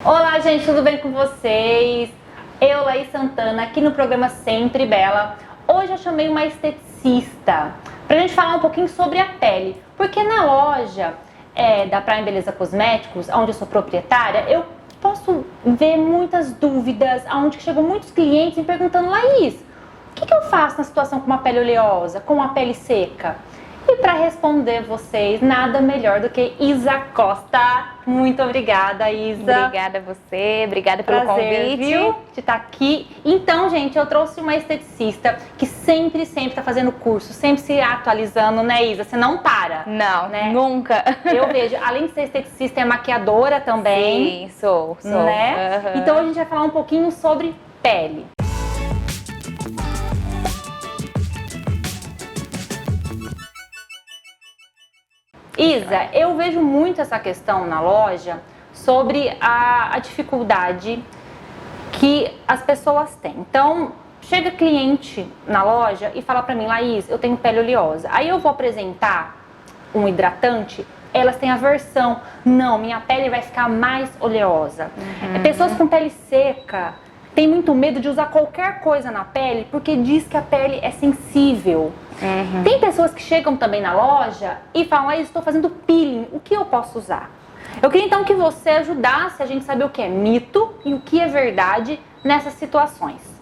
Olá, gente, tudo bem com vocês? Eu, Laís Santana, aqui no programa Sempre Bela. Hoje eu chamei uma esteticista pra gente falar um pouquinho sobre a pele, porque na loja da Prime Beleza Cosméticos, onde eu sou proprietária, eu posso ver muitas dúvidas, onde chegam muitos clientes me perguntando: Laís, o que eu faço na situação com uma pele oleosa, com uma pele seca? E para responder vocês, nada melhor do que Isa Costa. Muito obrigada, Isa. Obrigada a você, obrigada pelo Prazer, convite. Viu, de estar aqui. Então, gente, eu trouxe uma esteticista que sempre está fazendo curso, sempre se atualizando, né, Isa? Você não para. Não, né? Nunca. Eu vejo, além de ser esteticista, é maquiadora também. Sim, sou. Né? Uhum. Então, a gente vai falar um pouquinho sobre pele. Isa, eu vejo muito essa questão na loja sobre a dificuldade que as pessoas têm. Então, chega cliente na loja e fala pra mim: Laís, eu tenho pele oleosa. Aí eu vou apresentar um hidratante, elas têm aversão. Não, minha pele vai ficar mais oleosa. Pessoas com pele seca têm muito medo de usar qualquer coisa na pele porque diz que a pele é sensível. Tem pessoas que chegam também na loja e falam: Laís, estou fazendo peeling, o que eu posso usar? Eu queria então que você ajudasse a gente a saber o que é mito e o que é verdade nessas situações.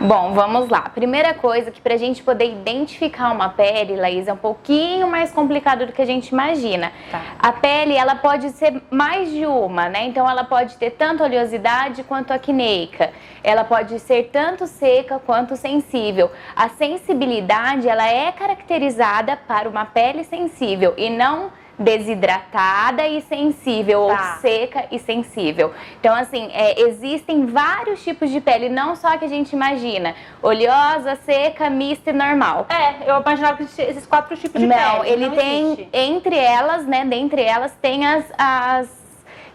Bom, vamos lá. Primeira coisa, que pra gente poder identificar uma pele, Laís, é um pouquinho mais complicado do que a gente imagina. Tá. A pele, ela pode ser mais de uma, né? Então, ela pode ter tanto oleosidade quanto acneica. Ela pode ser tanto seca quanto sensível. A sensibilidade, ela é caracterizada para uma pele sensível e não desidratada e sensível, ou seca e sensível. Então, assim, existem vários tipos de pele, não só a que a gente imagina: oleosa, seca, mista e normal. Eu imaginava que esses 4 tipos de pele. Não, ele tem, existe. entre elas, né, dentre elas, tem as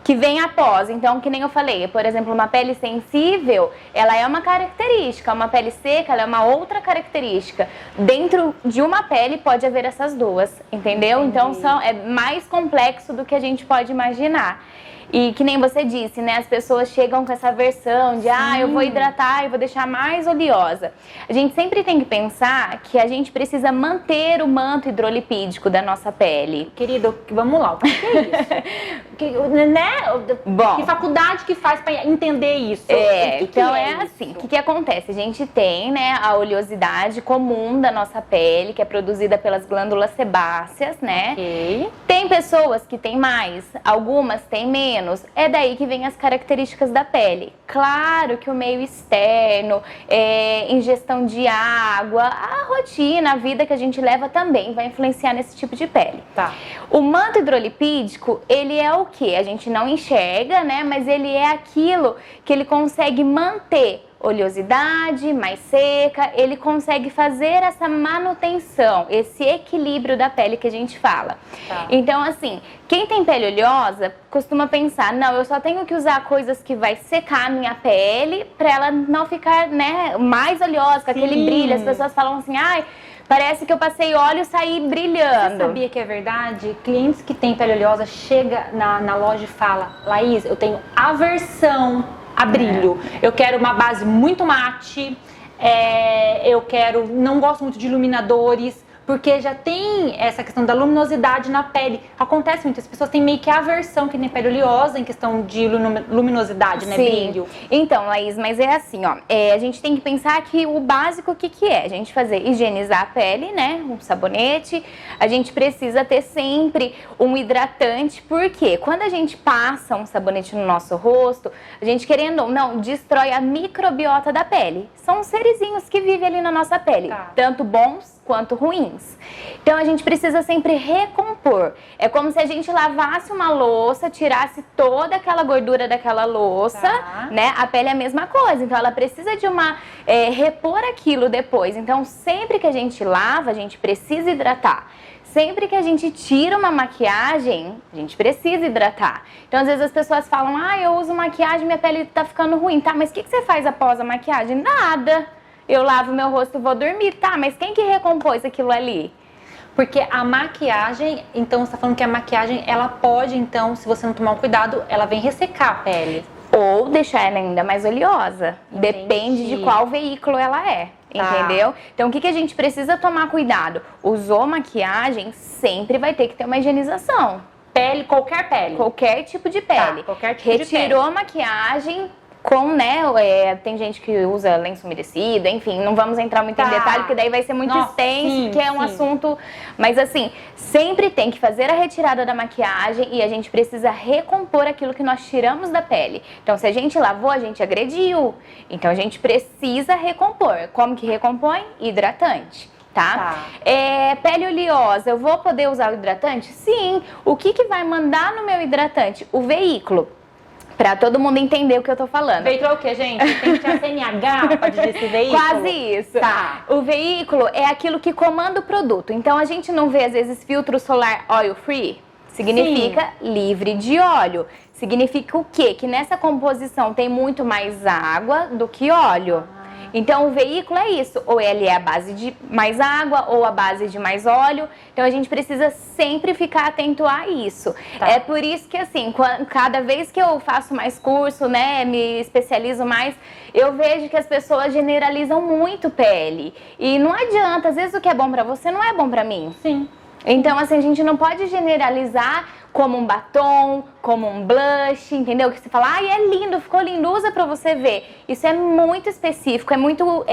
que vem após. Então, que nem eu falei, por exemplo, uma pele sensível, ela é uma característica, uma pele seca, ela é uma outra característica. Dentro de uma pele pode haver essas duas, entendeu? Entendi. Então, é mais complexo do que a gente pode imaginar. E que nem você disse, né, as pessoas chegam com essa versão de: eu vou hidratar e vou deixar mais oleosa. A gente sempre tem que pensar que a gente precisa manter o manto hidrolipídico da nossa pele. Querido, vamos lá, o que é isso? Né? Bom, que faculdade que faz para entender isso? Então é assim, o que acontece? A gente tem, né, a oleosidade comum da nossa pele, que é produzida pelas glândulas sebáceas, né? Ok. Tem pessoas que têm mais, algumas têm menos. É daí que vem as características da pele. Claro que o meio externo, ingestão de água, a rotina, a vida que a gente leva também vai influenciar nesse tipo de pele. Tá. O manto hidrolipídico, ele é o que? A gente não enxerga, né? Mas ele é aquilo que ele consegue manter oleosidade, mais seca, ele consegue fazer essa manutenção, esse equilíbrio da pele que a gente fala. Tá. Então, assim, quem tem pele oleosa costuma pensar: não, eu só tenho que usar coisas que vai secar a minha pele para ela não ficar, né, mais oleosa, com aquele brilho. As pessoas falam assim: parece que eu passei óleo e saí brilhando. Você sabia que é verdade? Clientes que têm pele oleosa chegam na loja e falam: Laís, eu tenho aversão a brilho. Eu quero uma base muito mate, não gosto muito de iluminadores, porque já tem essa questão da luminosidade na pele. Acontece muito, as pessoas têm meio que aversão, que nem pele oleosa, em questão de luminosidade, né, brilho. Então, Laís, mas é assim, ó, a gente tem que pensar que o básico, o que é? A gente higienizar a pele, né, um sabonete, a gente precisa ter sempre um hidratante, porque quando a gente passa um sabonete no nosso rosto, a gente, querendo ou não, destrói a microbiota da pele. São serizinhos que vivem ali na nossa pele, tanto bons quanto ruins. Então a gente precisa sempre recompor. É como se a gente lavasse uma louça, tirasse toda aquela gordura daquela louça, né? A pele é a mesma coisa, então ela precisa de repor aquilo depois. Então sempre que a gente lava, a gente precisa hidratar. Sempre que a gente tira uma maquiagem, a gente precisa hidratar. Então, às vezes as pessoas falam: eu uso maquiagem, minha pele tá ficando ruim. Tá, mas o que você faz após a maquiagem? Nada. Eu lavo meu rosto e vou dormir. Tá, mas quem que recompôs aquilo ali? Porque a maquiagem, então você tá falando que a maquiagem, ela pode, então, se você não tomar um cuidado, ela vem ressecar a pele. ou deixar ela ainda mais oleosa. Entendi. Depende de qual veículo ela é. Entendeu? Então, o que a gente precisa tomar cuidado? Usou maquiagem, sempre vai ter que ter uma higienização. Pele, qualquer pele. Qualquer tipo de pele. Qualquer tipo de pele. Retirou a maquiagem com, né, tem gente que usa lenço umedecido, enfim, não vamos entrar muito em detalhe, porque daí vai ser muito extenso, que é um assunto... Mas assim, sempre tem que fazer a retirada da maquiagem e a gente precisa recompor aquilo que nós tiramos da pele. Então, se a gente lavou, a gente agrediu. Então, a gente precisa recompor. Como que recompõe? Hidratante. Tá? Pele oleosa, eu vou poder usar o hidratante? Sim. O que vai mandar no meu hidratante? O veículo. Pra todo mundo entender o que eu tô falando. Veículo é o quê, gente? Tem que ter a CNH pra dizer esse veículo? Quase isso. Tá. O veículo é aquilo que comanda o produto. Então, a gente não vê, às vezes, filtro solar oil free? Significa livre de óleo. Significa o quê? Que nessa composição tem muito mais água do que óleo. Então, o veículo é isso, ou ele é a base de mais água ou a base de mais óleo. Então, a gente precisa sempre ficar atento a isso. Tá. É por isso que, assim, cada vez que eu faço mais curso, né, me especializo mais, eu vejo que as pessoas generalizam muito pele. E não adianta, às vezes o que é bom pra você não é bom pra mim. Sim. Então, assim, a gente não pode generalizar como um batom, como um blush, entendeu? Que você fala, ai, é lindo, ficou lindo, usa pra você ver. Isso é muito específico, é muito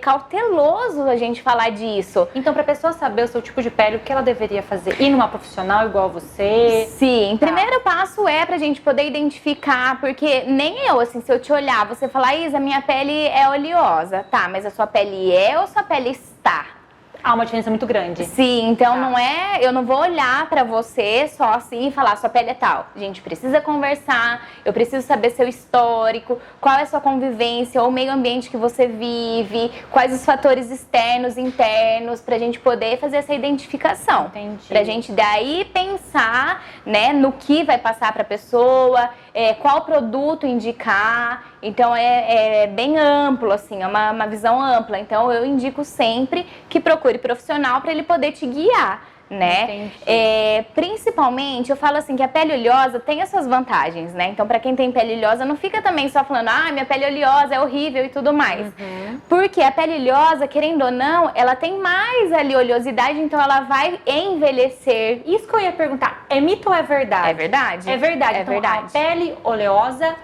cauteloso a gente falar disso. Então, pra pessoa saber o seu tipo de pele, o que ela deveria fazer? Ir numa profissional igual você? Sim, primeiro passo é pra gente poder identificar, porque nem eu, assim, se eu te olhar, você falar, Isa, minha pele é oleosa. Tá, mas a sua pele é ou a sua pele está? Há uma diferença muito grande. Sim, então eu não vou olhar pra você só assim e falar, sua pele é tal. A gente precisa conversar, eu preciso saber seu histórico, qual é a sua convivência, ou o meio ambiente que você vive, quais os fatores externos e internos, pra gente poder fazer essa identificação. Entendi. Pra gente daí pensar, né, no que vai passar pra pessoa, qual produto indicar. Então, é bem amplo, assim, é uma visão ampla. Então, eu indico sempre que procure profissional para ele poder te guiar, né? Principalmente, eu falo assim, que a pele oleosa tem as suas vantagens, né? Então, para quem tem pele oleosa, não fica também só falando, ah, minha pele oleosa é horrível e tudo mais. Porque a pele oleosa, querendo ou não, ela tem mais ali oleosidade, então ela vai envelhecer. Isso que eu ia perguntar, é mito ou é verdade? É verdade. É verdade. É Então, verdade. a pele oleosa,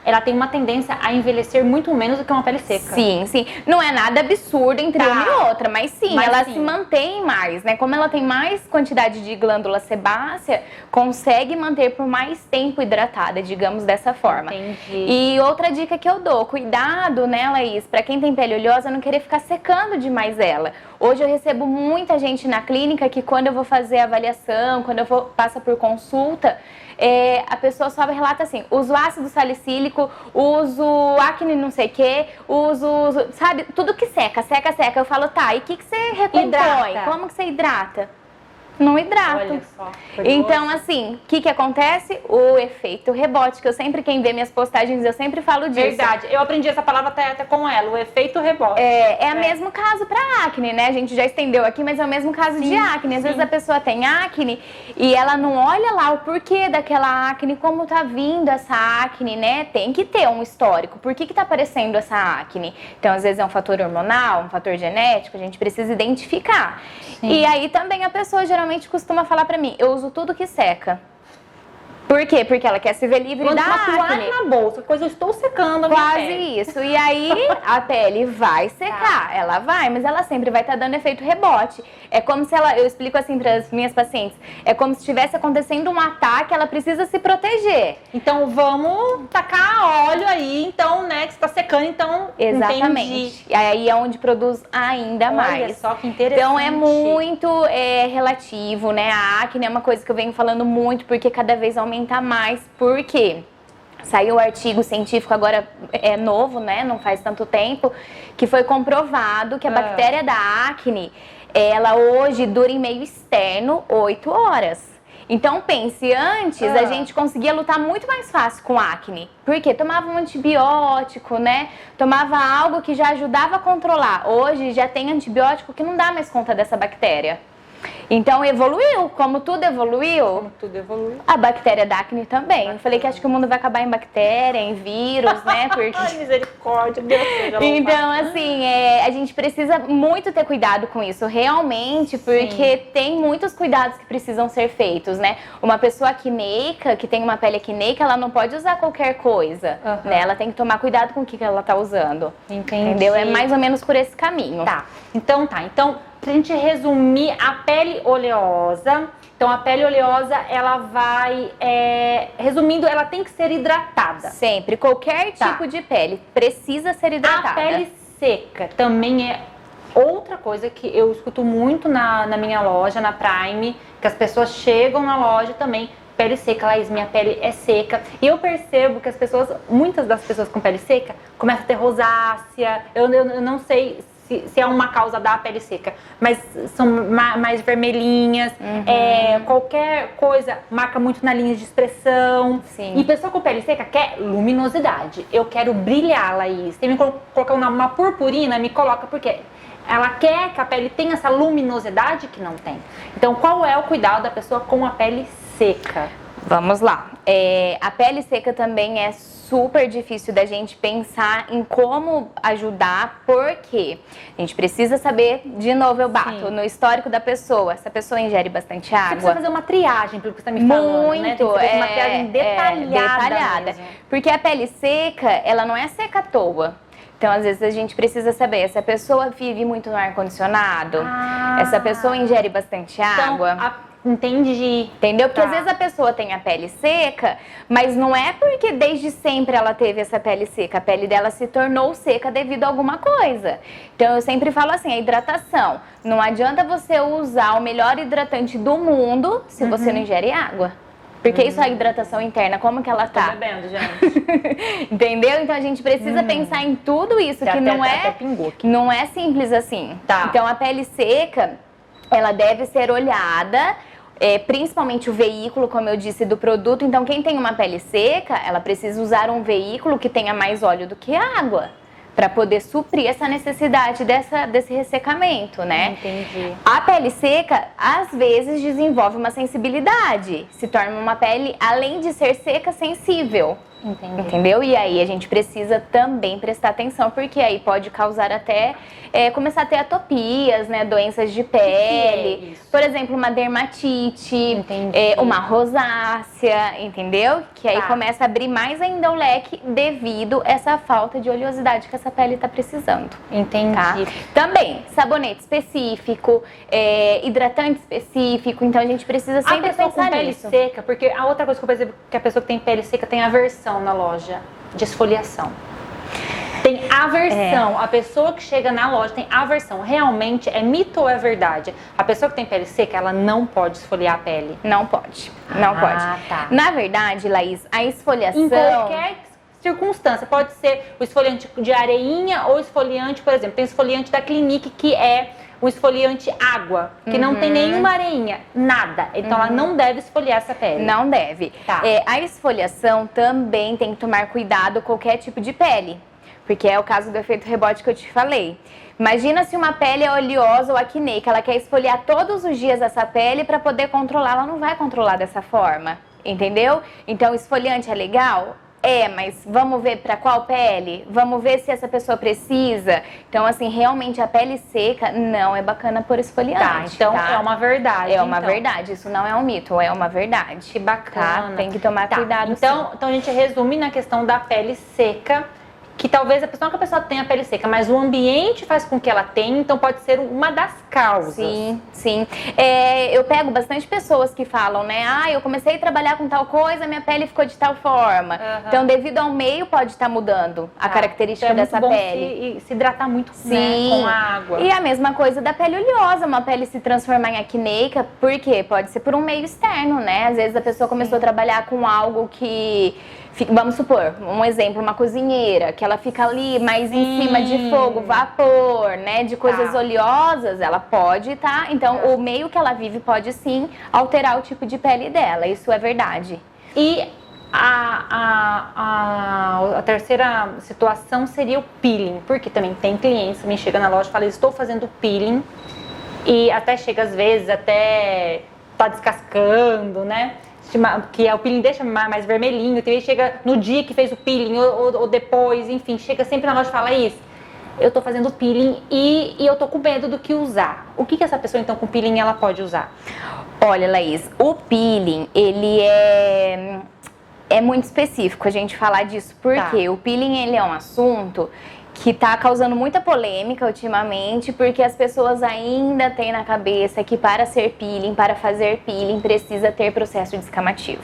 ela tem uma tendência a envelhecer muito menos do que uma pele seca. Sim, sim. Não é nada absurdo entre uma e outra, mas sim, ela se mantém mais, né? Como ela tem mais quantidade de glândula sebácea, consegue manter por mais tempo hidratada, digamos dessa forma. Entendi. E outra dica que eu dou, cuidado, né, Laís, pra quem tem pele oleosa, não querer ficar secando demais ela. Hoje eu recebo muita gente na clínica que quando eu vou fazer avaliação, quando eu passa por consulta, a pessoa só relata assim, uso ácido salicílico, uso acne não sei o que, uso, sabe, tudo que seca. Eu falo, tá, e o que você recompõe? Hidrata. Como que você hidrata? Não hidrato. Olha só. Então, assim, o que acontece? O efeito rebote, que eu sempre, quem vê minhas postagens, eu sempre falo disso. Verdade. Eu aprendi essa palavra até com ela, o efeito rebote. É o mesmo caso para acne, né? A gente já estendeu aqui, mas é o mesmo caso de acne. Às vezes a pessoa tem acne e ela não olha lá o porquê daquela acne, como tá vindo essa acne, né? Tem que ter um histórico. Por que tá aparecendo essa acne? Então, às vezes é um fator hormonal, um fator genético, a gente precisa identificar. Sim. E aí também a pessoa geralmente costuma falar pra mim, eu uso tudo que seca. Por quê? Porque ela quer se ver livre da acne. Na bolsa, coisa eu estou secando a minha pele. Quase isso. E aí a pele vai secar, ela vai, mas ela sempre vai estar dando efeito rebote. É como se eu explico assim para as minhas pacientes, é como se estivesse acontecendo um ataque, ela precisa se proteger. Então vamos tacar óleo aí, então, né, que está secando, então. Exatamente. Entendi. E aí é onde produz ainda mais. Olha só que interessante. Então é muito relativo, né? A acne é uma coisa que eu venho falando muito, porque cada vez aumenta mais, porque saiu um artigo científico agora, novo, né, não faz tanto tempo, que foi comprovado que a bactéria da acne, ela hoje dura em meio externo 8 horas. Então pense, antes a gente conseguia lutar muito mais fácil com acne, porque tomava um antibiótico, né, tomava algo que já ajudava a controlar. Hoje já tem antibiótico que não dá mais conta dessa bactéria. Então evoluiu, como tudo evoluiu. Como tudo evoluiu. A bactéria da acne também. Eu falei que acho que o mundo vai acabar em bactéria, em vírus, né? Porque... Ai, misericórdia, Deus seja louvado. Então, assim, a gente precisa muito ter cuidado com isso, realmente, porque tem muitos cuidados que precisam ser feitos, né? Uma pessoa acneica, que tem uma pele acneica, ela não pode usar qualquer coisa, né? Ela tem que tomar cuidado com o que ela tá usando. Entendi. Entendeu? É mais ou menos por esse caminho. Tá. Então, pra gente resumir, a pele oleosa. Então, a pele oleosa, ela vai... resumindo, ela tem que ser hidratada. Sempre. Qualquer tipo de pele precisa ser hidratada. A pele seca também é outra coisa que eu escuto muito na minha loja, na Prime, que as pessoas chegam na loja também, pele seca, Laís, minha pele é seca. E eu percebo que muitas das pessoas com pele seca começam a ter rosácea, eu não sei se é uma causa da pele seca, mas são mais vermelhinhas, qualquer coisa marca muito na linha de expressão. Sim. E pessoa com pele seca quer luminosidade. Eu quero brilhar, Laís. Tem que colocar uma purpurina, me coloca, porque ela quer que a pele tenha essa luminosidade que não tem. Então, qual é o cuidado da pessoa com a pele seca? Vamos lá. A pele seca também é super difícil da gente pensar em como ajudar, porque a gente precisa saber, de novo eu bato, no histórico da pessoa. Essa pessoa ingere bastante água. Você precisa fazer uma triagem, pelo que você está me falando, muito, né? Tem que fazer uma triagem detalhada mesmo. Porque a pele seca, ela não é seca à toa. Então, às vezes, a gente precisa saber se a pessoa vive muito no ar-condicionado, essa pessoa ingere bastante água. Entendi. Entendeu? Porque às vezes a pessoa tem a pele seca, mas não é porque desde sempre ela teve essa pele seca. A pele dela se tornou seca devido a alguma coisa. Então eu sempre falo assim, a hidratação. Não adianta você usar o melhor hidratante do mundo se você não ingere água. Porque isso é a hidratação interna, como que ela tá? Tô bebendo, gente. Entendeu? Então a gente precisa pensar em tudo isso, que não é simples assim. Tá. Então a pele seca, ela deve ser olhada, principalmente o veículo, como eu disse, do produto. Então, quem tem uma pele seca, ela precisa usar um veículo que tenha mais óleo do que água, para poder suprir essa necessidade desse ressecamento, né? Entendi. A pele seca, às vezes, desenvolve uma sensibilidade, se torna uma pele, além de ser seca, sensível. Entendi. Entendeu? E aí a gente precisa também prestar atenção, porque aí pode causar até começar a ter atopias, né? Doenças de pele. Isso? Por exemplo, uma dermatite, uma rosácea, entendeu? Que aí começa a abrir mais ainda o leque devido a essa falta de oleosidade que essa pele está precisando. Entendi. Tá? Também, sabonete específico, hidratante específico, então a gente precisa sempre pensar pensar com pele nisso. seca, porque a outra coisa que eu percebo que a pessoa que tem pele seca tem aversão na loja de esfoliação. Tem aversão. A pessoa que chega na loja tem aversão. Realmente é mito ou é verdade? A pessoa que tem pele seca, ela não pode esfoliar a pele? Não pode. Não pode. Tá. Na verdade, Laís, a esfoliação... Em qualquer circunstância. Pode ser o esfoliante de areinha ou esfoliante, por exemplo, tem esfoliante da Clinique que é o esfoliante água, que não tem nenhuma areinha, nada. Então ela não deve esfoliar essa pele. Não deve. Tá. A esfoliação também tem que tomar cuidado com qualquer tipo de pele, porque é o caso do efeito rebote que eu te falei. Imagina se uma pele é oleosa ou acneica, ela quer esfoliar todos os dias essa pele para poder controlar, ela não vai controlar dessa forma, entendeu? Então o esfoliante é legal? Mas vamos ver para qual pele? Vamos ver se essa pessoa precisa. Então, assim, realmente a pele seca não é bacana por esfoliante. Tá, então é uma verdade. É uma verdade, isso não é um mito, é uma verdade. Que bacana. Tá? Tem que tomar cuidado. Então a gente resume na questão da pele seca, que talvez a pessoa, não que a pessoa tenha a pele seca, mas o ambiente faz com que ela tenha, então pode ser uma das causas. Sim. Eu pego bastante pessoas que falam, né? Eu comecei a trabalhar com tal coisa, minha pele ficou de tal forma. Então, devido ao meio, pode estar mudando a característica dessa pele. Se hidratar muito, né, com a água. E a mesma coisa da pele oleosa, uma pele se transformar em acneica, por quê? Pode ser por um meio externo, né? Às vezes a pessoa começou a trabalhar com algo que... Vamos supor, um exemplo, uma cozinheira, que ela fica ali mais em cima de fogo, vapor, né, de coisas oleosas, ela pode, tá? Então, o meio que ela vive pode sim alterar o tipo de pele dela, isso é verdade. E a terceira situação seria o peeling, porque também tem clientes que me chegam na loja e falam, estou fazendo peeling e até chega às vezes, até tá descascando, né? Que o peeling deixa mais vermelhinho, tem gente que chega no dia que fez o peeling ou depois, enfim, chega sempre na loja e fala isso. Eu tô fazendo peeling e eu tô com medo do que usar. O que essa pessoa então com peeling ela pode usar? Olha, Laís, o peeling, ele é muito específico a gente falar disso, porque o peeling ele é um assunto que está causando muita polêmica ultimamente, porque as pessoas ainda têm na cabeça que para fazer peeling, precisa ter processo descamativo.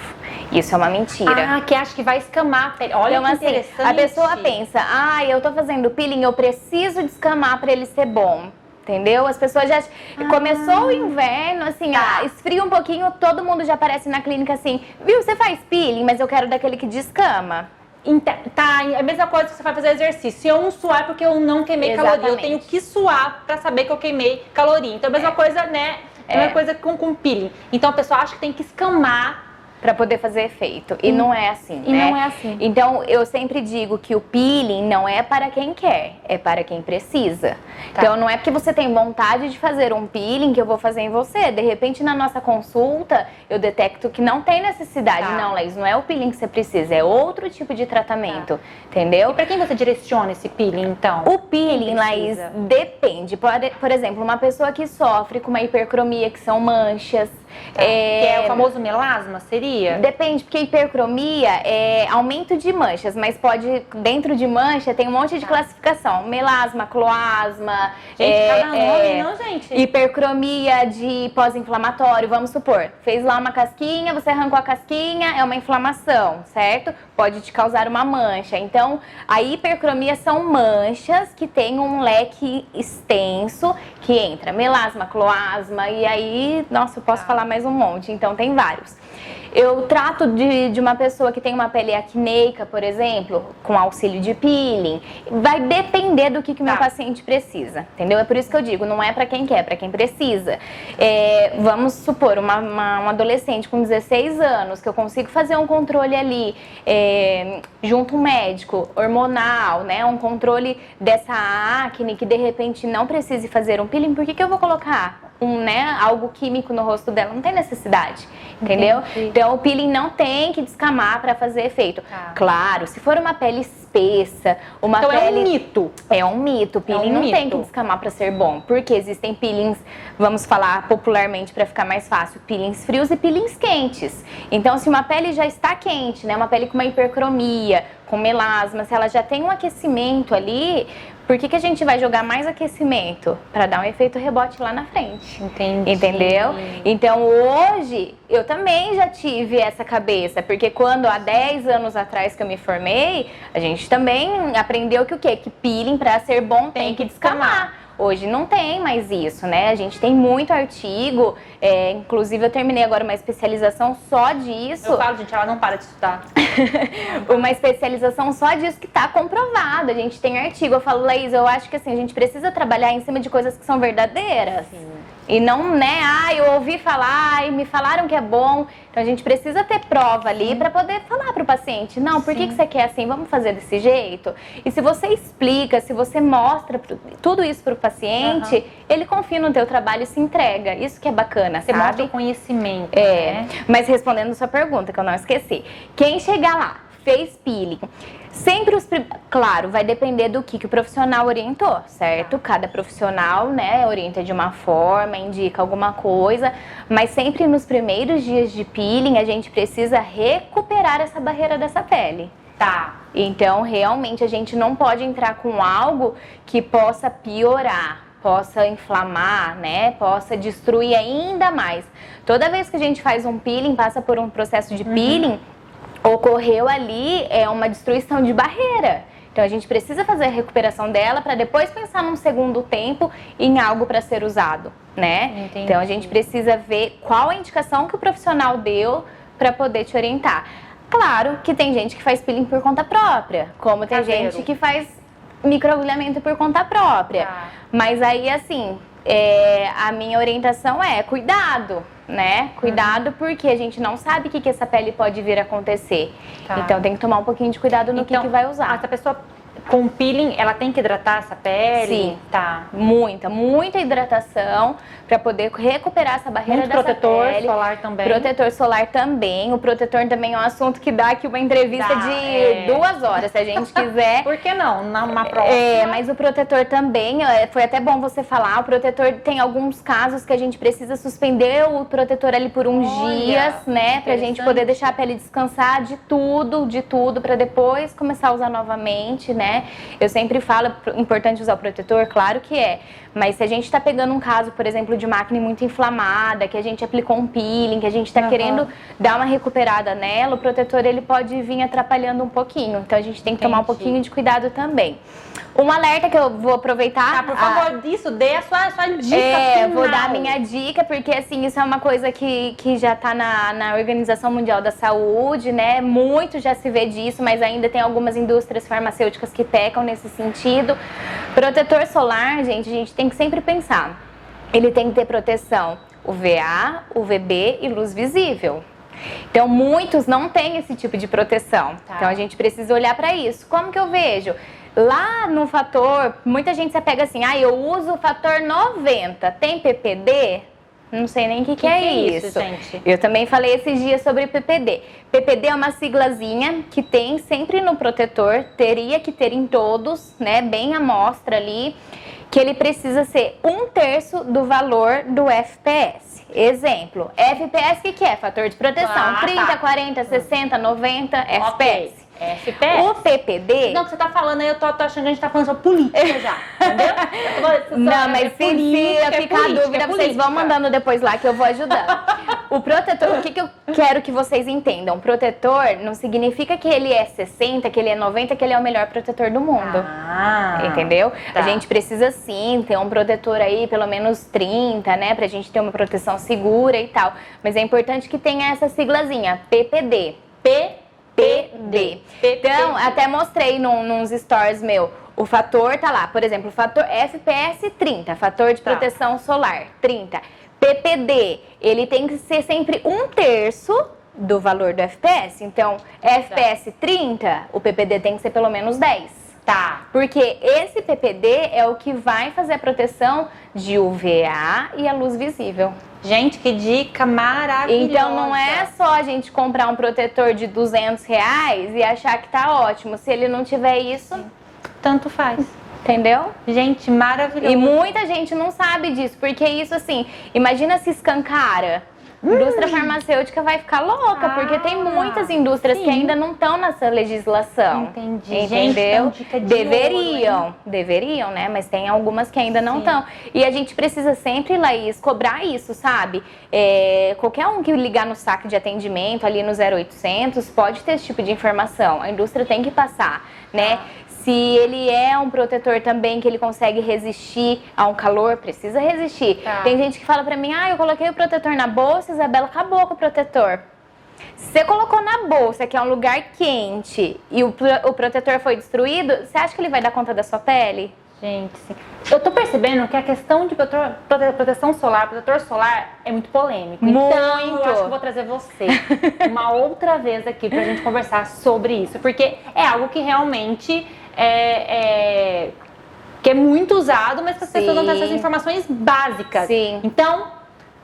Isso é uma mentira. Ah, que acha que vai escamar a pele. Olha, então, que interessante. Assim, a pessoa pensa, eu tô fazendo peeling, eu preciso descamar para ele ser bom. Entendeu? As pessoas já... Começou o inverno, assim, esfria um pouquinho, todo mundo já aparece na clínica assim, viu, você faz peeling, mas eu quero daquele que descama. Tá, é a mesma coisa que você vai fazer exercício. Se eu não suar é porque eu não queimei caloria. Eu tenho que suar pra saber que eu queimei caloria. Então, a mesma coisa, né? É a mesma coisa com peeling. Então, a pessoa acha que tem que escamar para poder fazer efeito. E não é assim, né? E não é assim. Então, eu sempre digo que o peeling não é para quem quer, é para quem precisa. Tá. Então, não é porque você tem vontade de fazer um peeling que eu vou fazer em você. De repente, na nossa consulta, eu detecto que não tem necessidade. Tá. Não, Laís, não é o peeling que você precisa, é outro tipo de tratamento, entendeu? E para quem você direciona esse peeling, então? O peeling, Laís, depende. Por exemplo, uma pessoa que sofre com uma hipercromia, que são manchas, que é o famoso melasma, seria? Depende, porque hipercromia é aumento de manchas, mas dentro de mancha tem um monte de classificação. Melasma, cloasma, gente, cada nome, não, gente? Hipercromia de pós-inflamatório, vamos supor. Fez lá uma casquinha, você arrancou a casquinha, é uma inflamação, certo? Pode te causar uma mancha. Então, a hipercromia são manchas que têm um leque extenso que entra melasma, cloasma, e aí, nossa, eu posso falar mais um monte, então tem vários. Eu trato de uma pessoa que tem uma pele acneica, por exemplo, com auxílio de peeling. Vai depender do que o meu paciente precisa, entendeu? É por isso que eu digo, não é pra quem quer, é pra quem precisa. Vamos supor, uma adolescente com 16 anos, que eu consigo fazer um controle ali, junto um médico, hormonal, né? Um controle dessa acne, que de repente não precise fazer um peeling, por que eu vou colocar algo químico no rosto dela? Não tem necessidade, entendeu? Entendi. Então, o peeling não tem que descamar para fazer efeito. Claro, se for uma pele espessa, uma pele... Então, é um mito. É um mito. O peeling não tem que descamar para ser bom. Porque existem peelings, vamos falar popularmente para ficar mais fácil, peelings frios e peelings quentes. Então, se uma pele já está quente, né? Uma pele com uma hipercromia, com melasma, se ela já tem um aquecimento ali... Por que a gente vai jogar mais aquecimento? Para dar um efeito rebote lá na frente. Entendi. Entendeu? Então, hoje, eu também já tive essa cabeça. Porque quando, há 10 anos atrás que eu me formei, a gente também aprendeu que o quê? Que peeling, para ser bom, tem que descamar. Hoje não tem mais isso, né? A gente tem muito artigo, inclusive eu terminei agora uma especialização só disso. Eu falo, gente, ela não para de estudar. Uma especialização só disso que tá comprovado. A gente tem artigo. Eu falo, Laís, eu acho que assim, a gente precisa trabalhar em cima de coisas que são verdadeiras. Sim. E não, né, eu ouvi falar e me falaram que é bom. Então a gente precisa ter prova ali para poder falar para o paciente, não, por que você quer assim? Vamos fazer desse jeito? E se você explica, se você mostra tudo isso para o paciente, ele confia no teu trabalho e se entrega. Isso que é bacana, você mostra o conhecimento, né? Mas respondendo a sua pergunta, que eu não esqueci. Quem chegar lá, fez peeling, sempre claro, vai depender do que o profissional orientou, certo? Cada profissional, né, orienta de uma forma, indica alguma coisa, mas sempre nos primeiros dias de peeling a gente precisa recuperar essa barreira dessa pele. Tá. Então, realmente, a gente não pode entrar com algo que possa piorar, possa inflamar, né? Possa destruir ainda mais. Toda vez que a gente faz um peeling, passa por um processo de peeling, ocorreu ali uma destruição de barreira. Então a gente precisa fazer a recuperação dela para depois pensar num segundo tempo em algo para ser usado, né? Entendi. Então a gente precisa ver qual a indicação que o profissional deu para poder te orientar. Claro que tem gente que faz peeling por conta própria, como tem gente que faz microagulhamento por conta própria. Mas aí assim, a minha orientação é cuidado, né? Cuidado porque a gente não sabe o que essa pele pode vir a acontecer. Então tem que tomar um pouquinho de cuidado no que vai usar. Essa pessoa com o peeling, ela tem que hidratar essa pele? Sim. Tá. Muita hidratação para poder recuperar essa barreira dessa protetor pele. solar também. Protetor solar também. O protetor também é um assunto que dá aqui uma entrevista de 2 horas, se a gente quiser. Por que não? Numa próxima. Mas o protetor também, foi até bom você falar, o protetor tem alguns casos que a gente precisa suspender o protetor ali por uns dias, né? Pra gente poder deixar a pele descansar de tudo, pra depois começar a usar novamente, né? Eu sempre falo, é importante usar o protetor, claro que é. Mas se a gente tá pegando um caso, por exemplo, de uma acne muito inflamada, que a gente aplicou um peeling, que a gente tá querendo dar uma recuperada nela, o protetor ele pode vir atrapalhando um pouquinho. Então a gente tem que tomar um pouquinho de cuidado também. Um alerta que eu vou aproveitar... por favor, dê a sua dica final. Vou dar a minha dica, porque assim, isso é uma coisa que já tá na Organização Mundial da Saúde, né? Muito já se vê disso, mas ainda tem algumas indústrias farmacêuticas que pecam nesse sentido. Protetor solar, gente, a gente tem que sempre pensar. Ele tem que ter proteção UVA, UVB e luz visível. Então, muitos não têm esse tipo de proteção. Tá. Então, a gente precisa olhar para isso. Como que eu vejo? Lá no fator, muita gente se apega assim, eu uso o fator 90, tem PPD? Não sei nem o que é isso, gente. Eu também falei esses dias sobre PPD. PPD é uma siglazinha que tem sempre no protetor, teria que ter em todos, né, bem à mostra ali, que ele precisa ser 1/3 do valor do FPS. Exemplo, FPS o que é? Fator de proteção, 30, 40, 60, 90 FPS. FPS? O PPD... Não, que você tá falando aí, eu tô achando que a gente tá falando sobre política já, entendeu? Não, mas se ficar dúvida, vocês vão mandando depois lá que eu vou ajudando. O protetor, o que eu quero que vocês entendam? Protetor não significa que ele é 60, que ele é 90, que ele é o melhor protetor do mundo. Entendeu? Tá. A gente precisa sim ter um protetor aí, pelo menos 30, né? Pra gente ter uma proteção segura e tal. Mas é importante que tenha essa siglazinha, PPD. PPD. Então, até mostrei nos stories meu, o fator tá lá, por exemplo, o fator FPS 30, fator de proteção solar 30. PPD, ele tem que ser sempre 1/3 do valor do FPS. Então, FPS 30, o PPD tem que ser pelo menos 10. Tá. Porque esse PPD é o que vai fazer a proteção de UVA e a luz visível. Gente, que dica maravilhosa. Então não é só a gente comprar um protetor de R$200 e achar que tá ótimo. Se ele não tiver isso, tanto faz. Entendeu? Gente, maravilhoso. E muita gente não sabe disso, porque isso assim, imagina se escancara. A indústria farmacêutica vai ficar louca, porque tem muitas indústrias que ainda não estão nessa legislação. Entendi. Entendeu? Gente, dica de deveriam, né? Mas tem algumas que ainda não estão. E a gente precisa sempre, Laís, cobrar isso, sabe? Qualquer um que ligar no saque de atendimento, ali no 0800, pode ter esse tipo de informação. A indústria tem que passar, né? Se ele é um protetor também que ele consegue resistir a um calor, precisa resistir. Tá. Tem gente que fala pra mim, eu coloquei o protetor na bolsa, Isabela, acabou com o protetor. Se você colocou na bolsa, que é um lugar quente, e o protetor foi destruído, você acha que ele vai dar conta da sua pele? Gente, sim. Eu tô percebendo que a questão de proteção solar, protetor solar, é muito polêmico. Muito. Então, eu acho que eu vou trazer você uma outra vez aqui pra gente conversar sobre isso. Porque é algo que realmente que é muito usado, mas que as pessoas não têm essas informações básicas. Sim. Então,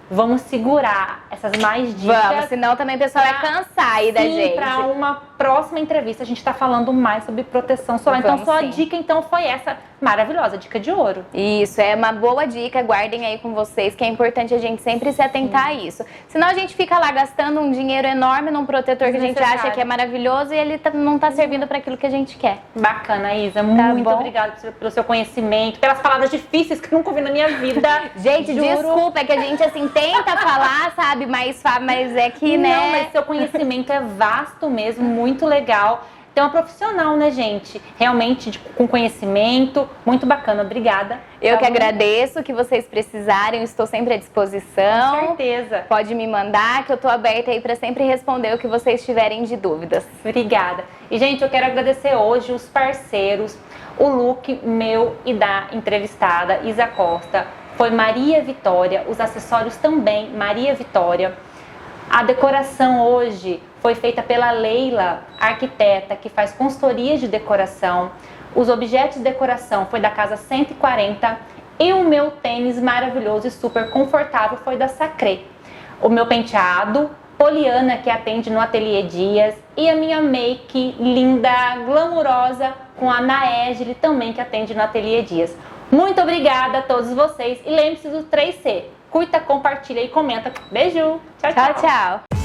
vamos segurar essas mais dicas. Vamos, senão também o pessoal vai cansar aí da gente. Para uma próxima entrevista a gente tá falando mais sobre proteção solar. Então, sua dica então foi essa maravilhosa, dica de ouro. Isso, é uma boa dica, guardem aí com vocês, que é importante a gente sempre se atentar a isso. Senão a gente fica lá gastando um dinheiro enorme num protetor que a gente acha que é maravilhoso e ele não tá servindo para aquilo que a gente quer. Bacana, Isa. Muito obrigada pelo seu conhecimento, pelas palavras difíceis que eu nunca ouvi na minha vida. Gente, desculpa, é que a gente assim tenta falar, sabe, mas é que, né? Não, mas seu conhecimento é vasto mesmo, muito legal. Então, é profissional, né, gente? Realmente, com conhecimento, muito bacana. Obrigada. Eu que agradeço, que vocês precisarem, estou sempre à disposição. Com certeza. Pode me mandar, que eu estou aberta aí para sempre responder o que vocês tiverem de dúvidas. Obrigada. E, gente, eu quero agradecer hoje os parceiros, o look meu e da entrevistada, Isa Costa, foi Maria Vitória, os acessórios também, Maria Vitória. A decoração hoje foi feita pela Leila, arquiteta, que faz consultoria de decoração. Os objetos de decoração foi da Casa 140 e o meu tênis maravilhoso e super confortável foi da Sacré. O meu penteado, Poliana, que atende no Ateliê Dias, e a minha make linda, glamurosa, com a Naegeli também, que atende no Ateliê Dias. Muito obrigada a todos vocês e lembre-se do 3C. Curta, compartilha e comenta. Beijo! Tchau, tchau! Tchau, tchau!